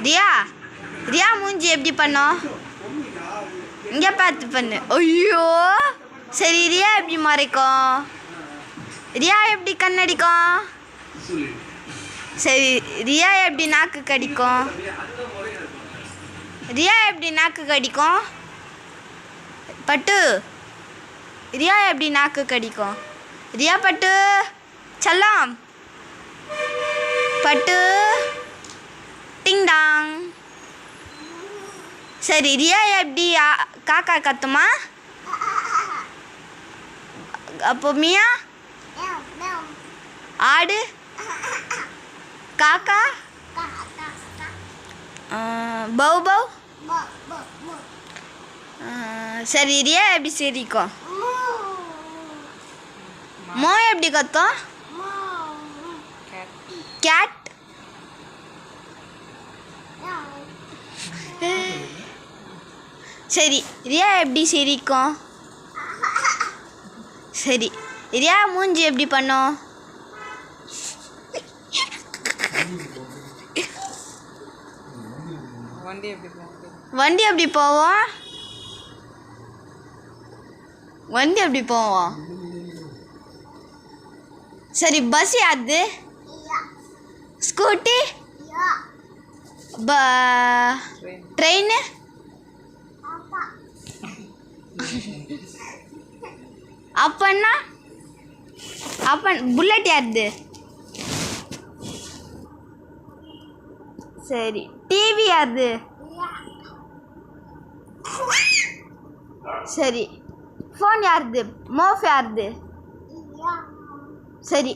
ரியா ரியா மூஞ்சி எப்படி பண்ணோம்? இங்கே பார்த்து பண்ணு. ஐயோ சரி, ரியா எப்படி மறைக்கும்? ரியா எப்படி கண்ணடிக்கும்? சரி, ரியா எப்படி நாக்கு கடிக்கும்? ரியா எப்படி நாக்கு கடிக்கும்? பட்டு ரியா எப்படி நாக்கு கடிக்கும்? ரியா பட்டு செல்லம் பட்டு டிங் டாங். சரி, ரியா எப்படி காக்கா கத்துமா? அப்போ மியா ஆடு காக்கா பவ் பவ். சரி, ரியா எப்படி சிரிக்கும்? மோ எப்படி கத்தும்? கேட். சரி, ரியா எப்படி சிரிக்கும்? சரி, ரியா மூஞ்சி எப்படி பண்ணும்? வண்டி எப்படி போவோம்? வண்டி எப்படி போவோம்? சரி, பஸ் யாரு? ஸ்கூட்டி ட்ரெயின் அப்பன்னா புல்லட் யாருது? சரி, டிவி யாருது? சரி, ஃபோன் யாருது? மோஃப் யாருது? சரி.